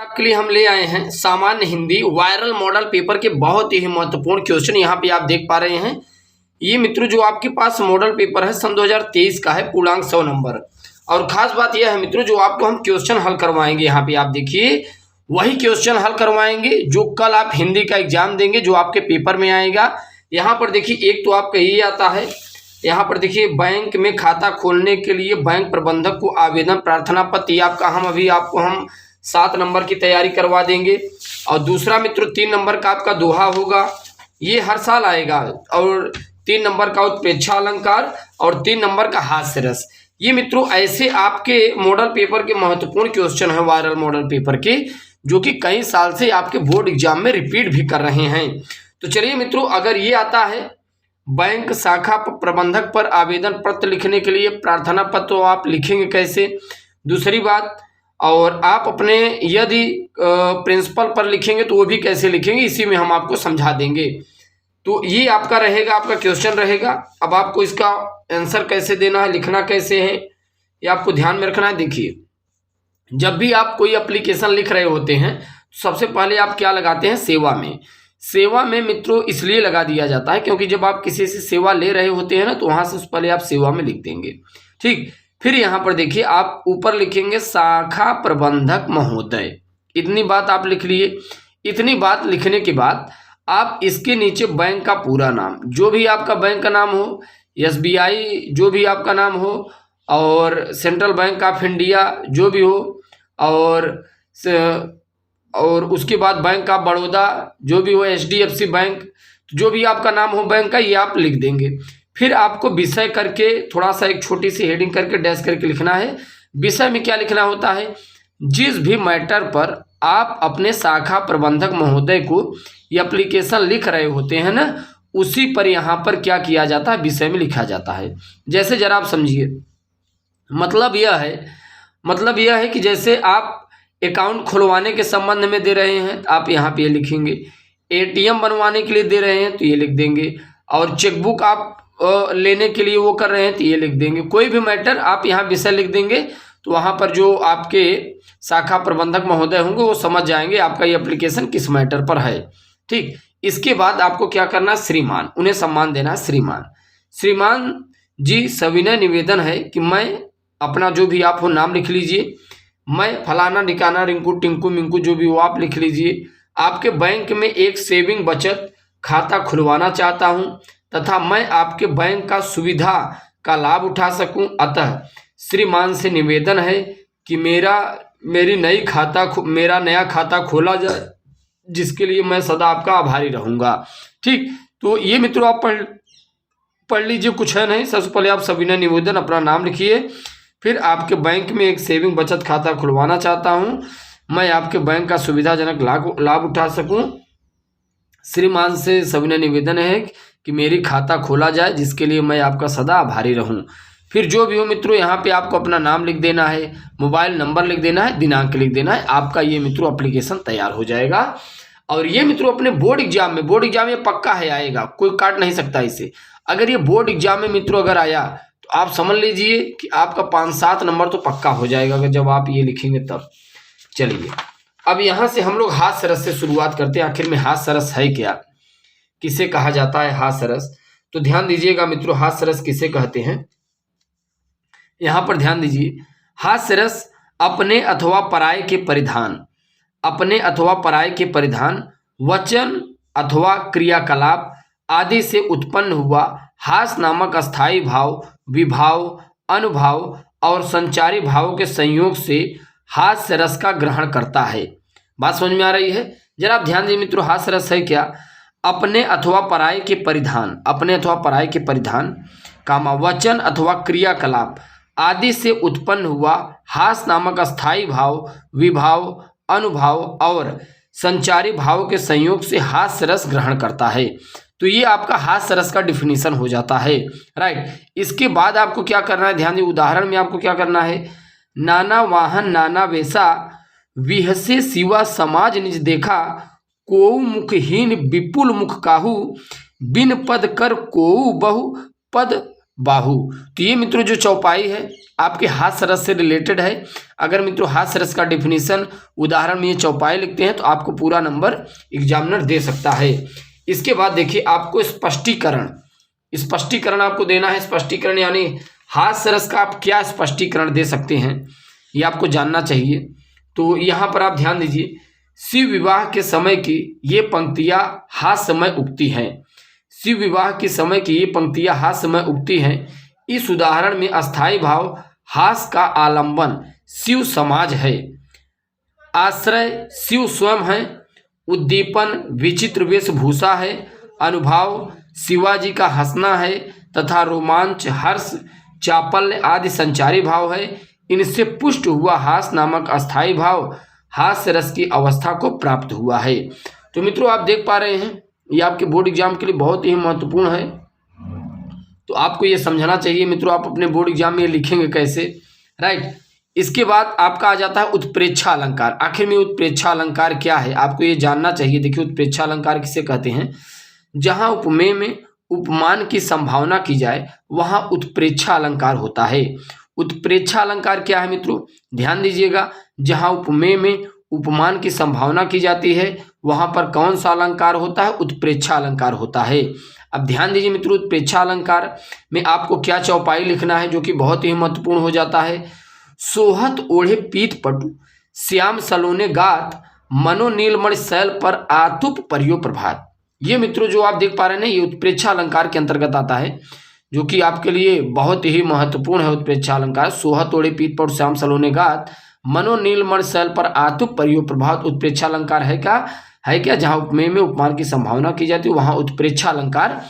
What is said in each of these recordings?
आपके लिए हम ले आए हैं सामान्य हिंदी वायरल मॉडल पेपर के बहुत ही महत्वपूर्ण क्वेश्चन। यहाँ पे आप देख पा रहे हैं ये मित्रों जो आपके पास मॉडल पेपर है सन 2023 का है, पूर्णांक 100 नंबर। और खास बात यह है मित्रों जो आपको हम क्वेश्चन हल करवाएंगे, यहाँ पे आप देखिए वही क्वेश्चन हल करवाएंगे जो कल आप हिंदी का एग्जाम देंगे, जो आपके पेपर में आएगा। यहाँ पर देखिए एक तो आपका ये आता है, यहाँ पर देखिए बैंक में खाता खोलने के लिए बैंक प्रबंधक को आवेदन प्रार्थना पत्र, आपका हम 7 नंबर की तैयारी करवा देंगे। और दूसरा मित्रों 3 नंबर का आपका दोहा होगा, ये हर साल आएगा। और 3 नंबर का उत्प्रेक्षा अलंकार और 3 नंबर का हास्य रस। ये मित्रों ऐसे आपके मॉडल पेपर के महत्वपूर्ण क्वेश्चन है वायरल मॉडल पेपर के, जो कि कई साल से आपके बोर्ड एग्जाम में रिपीट भी कर रहे हैं। तो चलिए मित्रों, अगर ये आता है बैंक शाखा प्रबंधक पर आवेदन पत्र लिखने के लिए प्रार्थना पत्र, तो आप लिखेंगे कैसे? दूसरी बात, और आप अपने यदि प्रिंसिपल पर लिखेंगे तो वो भी कैसे लिखेंगे, इसी में हम आपको समझा देंगे। तो ये आपका रहेगा, आपका क्वेश्चन रहेगा। अब आपको इसका आंसर कैसे देना है, लिखना कैसे है, ये आपको ध्यान में रखना है। देखिए, जब भी आप कोई एप्लीकेशन लिख रहे होते हैं तो सबसे पहले आप क्या लगाते हैं? सेवा में। सेवा में मित्रों इसलिए लगा दिया जाता है क्योंकि जब आप किसी से सेवा ले रहे होते हैं ना, तो वहां से पहले आप सेवा में लिख देंगे, ठीक। फिर यहाँ पर देखिए आप ऊपर लिखेंगे शाखा प्रबंधक महोदय, इतनी बात आप लिख लिए। इतनी बात लिखने के बाद आप इसके नीचे बैंक का पूरा नाम, जो भी आपका बैंक का नाम हो, SBI जो भी आपका नाम हो, और सेंट्रल बैंक ऑफ इंडिया जो भी हो, और उसके बाद बैंक ऑफ बड़ौदा जो भी हो, HDFC बैंक, जो भी आपका नाम हो बैंक का, ये आप लिख देंगे। फिर आपको विषय करके थोड़ा सा एक छोटी सी हेडिंग करके डैश करके लिखना है। विषय में क्या लिखना होता है? जिस भी मैटर पर आप अपने शाखा प्रबंधक महोदय को ये एप्लीकेशन लिख रहे होते हैं ना, उसी पर यहाँ पर क्या किया जाता है? विषय में लिखा जाता है। जैसे जरा आप समझिए, मतलब यह है कि जैसे आप अकाउंट खुलवाने के संबंध में दे रहे हैं, आप यहाँ पे लिखेंगे। ATM बनवाने के लिए दे रहे हैं तो ये लिख देंगे, और चेकबुक आप लेने के लिए वो कर रहे हैं तो ये लिख देंगे। कोई भी मैटर आप यहाँ विषय लिख देंगे तो वहाँ पर जो आपके शाखा प्रबंधक महोदय होंगे वो समझ जाएंगे आपका ये एप्लीकेशन किस मैटर पर है, ठीक। इसके बाद आपको क्या करना है? श्रीमान, उन्हें सम्मान देना है। श्रीमान जी, सविनय निवेदन है कि मैं अपना जो भी आप हो नाम लिख लीजिए। मैं फलाना निकाना रिंकू टिंकू मिंकू जो भी हो आप लिख लीजिए। आपके बैंक में एक सेविंग बचत खाता खुलवाना चाहता हूं तथा मैं आपके बैंक का सुविधा का लाभ उठा सकूं, अतः श्रीमान से निवेदन है कि मेरा नया खाता खोला जाए, जिसके लिए मैं सदा आपका आभारी रहूंगा, ठीक। तो ये मित्रों आप पढ़ लीजिए, कुछ है नहीं। सबसे पहले आप सविनय निवेदन अपना नाम लिखिए, फिर आपके बैंक में एक सेविंग बचत खाता खुलवाना चाहता हूं, मैं आपके बैंक का सुविधाजनक लाभ उठा सकूं, श्रीमान से सविनय निवेदन है कि मेरी खाता खोला जाए, जिसके लिए मैं आपका सदा आभारी रहूं। फिर जो भी हो मित्रों यहाँ पे आपको अपना नाम लिख देना है, मोबाइल नंबर लिख देना है, दिनांक लिख देना है। आपका ये मित्रों एप्लीकेशन तैयार हो जाएगा। और ये मित्रों अपने बोर्ड एग्जाम में पक्का है आएगा, कोई काट नहीं सकता इसे। अगर ये बोर्ड एग्जाम में मित्रों अगर आया तो आप समझ लीजिए कि आपका 5-7 नंबर तो पक्का हो जाएगा अगर जब आप ये लिखेंगे तब। चलिए अब यहाँ से हम लोग हास्य रस से शुरुआत करते हैं। आखिर में हास्य रस है क्या, किसे कहा जाता है हास्य रस? तो ध्यान दीजिएगा मित्रों, हास्य रस किसे कहते हैं, यहाँ पर ध्यान दीजिए। हास्य रस अपने अथवा पराये के परिधान, वचन अथवा क्रियाकलाप आदि से उत्पन्न हुआ हास्य नामक अस्थायी भाव, विभाव, अनुभाव और संचारी भावों के संयोग से हास्य रस का ग्रहण करता है। बात समझ में आ रही है? जरा आप ध्यान दीजिए मित्रों, हास्य रस है क्या? अपने अथवा पराये के परिधान, कामा वचन अथवा क्रियाकलाप आदि से उत्पन्न हुआ हास्य नामक अस्थायी भाव, विभाव, अनुभाव और संचारी भाव के संयोग से हास्य रस ग्रहण करता है। तो ये आपका हास्य रस का डिफिनीशन हो जाता है, राइट। इसके बाद आपको क्या करना है? ध्यान दीजिए, उदाहरण में आपको क्या करना है? नाना वाहन नाना वेशा, विहसे सिवा समाज निज देखा, कोऊ मुखहीन विपुल मुख काहू, बिन पद कर कोऊ बहु पद बाहु। तो ये मित्रों जो चौपाई है आपके हास्य रस से रिलेटेड है। अगर मित्रों हास्य रस का डेफिनेशन उदाहरण में ये चौपाई लिखते हैं तो आपको पूरा नंबर एग्जामिनर दे सकता है। इसके बाद देखिए आपको स्पष्टीकरण आपको देना है। स्पष्टीकरण यानी हास्य रस का आप क्या स्पष्टीकरण दे सकते हैं ये आपको जानना चाहिए। तो यहाँ पर आप ध्यान दीजिए, शिव विवाह के समय की ये पंक्तियाँ हास्यमय उक्ति हैं। शिव विवाह के समय की ये पंक्तियाँ हास्यमय उक्ति हैं। इस उदाहरण में अस्थाई भाव हास्य का आलंबन शिव समाज है, आश्रय शिव स्वयं है, उद्दीपन विचित्र वेशभूषा है, अनुभाव शिवाजी का हंसना है तथा रोमांच हर्ष चापल्य आदि संचारी भाव है। इनसे पुष्ट हुआ हास्य नामक अस्थाई भाव हास्य रस की अवस्था को प्राप्त हुआ है। तो मित्रों आप देख पा रहे हैं ये आपके बोर्ड एग्जाम के लिए बहुत ही महत्वपूर्ण है। तो आपको ये समझना चाहिए मित्रों, आप अपने बोर्ड एग्जाम में ये लिखेंगे कैसे, राइट। इसके बाद आपका आ जाता है उत्प्रेक्षा अलंकार। आखिर में उत्प्रेक्षा अलंकार क्या है आपको ये जानना चाहिए। देखिए उत्प्रेक्षा अलंकार किसे कहते हैं, जहाँ उपमेय में उपमान की संभावना की जाए वहाँ उत्प्रेक्षा अलंकार होता है। उत्प्रेक्षा अलंकार क्या है मित्रों, ध्यान दीजिएगा, जहाँ उपमेय में उपमान की संभावना की जाती है वहाँ पर कौन सा अलंकार होता है, उत्प्रेक्षा अलंकार होता है। अब ध्यान दीजिए मित्रों, उत्प्रेक्षा अलंकार में आपको क्या चौपाई लिखना है जो कि बहुत ही महत्वपूर्ण हो जाता है। सोहत ओढ़े पीत पटु श्याम सलोने गात मनो नीलमणि शैल पर आतुप परियो प्रभात। ये मित्रों जो आप देख पा रहे हैं ना ये उत्प्रेक्षा अलंकार के अंतर्गत आता है, जो कि आपके लिए बहुत ही महत्वपूर्ण है। उत्प्रेक्षा अलंकार सोहत ओढ़े पीत पटु श्याम सलोने गात मनो नीलमणि शैल पर आतुप परियो प्रभात उत्प्रेक्षा अलंकार है क्या, जहाँ उपमेय में उपमान की संभावना की जाती है वहाँ उत्प्रेक्षा अलंकार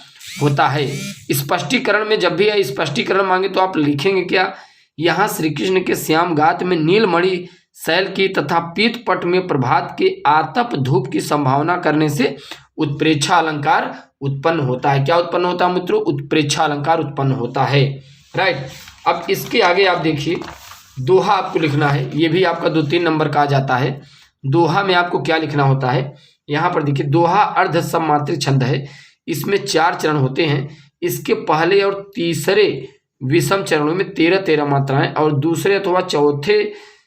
होता है। स्पष्टीकरण में जब भी स्पष्टीकरण मांगे तो आप लिखेंगे क्या, यहाँ श्री कृष्ण के श्याम गात में नीलमणि शैल की तथा पीत पट में प्रभात के आतप धूप की संभावना करने से उत्प्रेक्षा अलंकार उत्पन्न होता है। क्या उत्पन्न होता है मित्रों, उत्प्रेक्षा अलंकार उत्पन्न होता है, राइट। अब इसके आगे आप देखिए दोहा आपको लिखना है, ये भी आपका 2-3 नंबर का आ जाता है। दोहा में आपको क्या लिखना होता है, यहाँ पर देखिए दोहा अर्ध सममात्रिक छंद है, इसमें 4 चरण होते हैं। इसके पहले और तीसरे विषम चरणों में 13-13 मात्राएं और दूसरे अथवा चौथे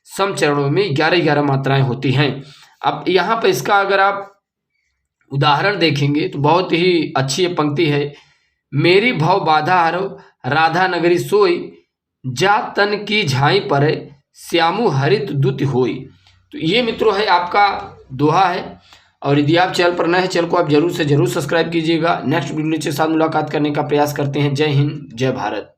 सम चरणों में 11-11 मात्राएं होती हैं। अब यहाँ पर इसका अगर आप उदाहरण देखेंगे तो बहुत ही अच्छी ये पंक्ति है, मेरी भव बाधा हरो राधा नगरी सोई जा तन की झाई परे श्यामु हरित दुति होई। तो ये मित्रों है आपका दोहा है। और यदि आप चैनल पर नए हैं चैनल को आप जरूर से जरूर सब्सक्राइब कीजिएगा। नेक्स्ट वीडियो के साथ मुलाकात करने का प्रयास करते हैं। जय हिंद जय भारत।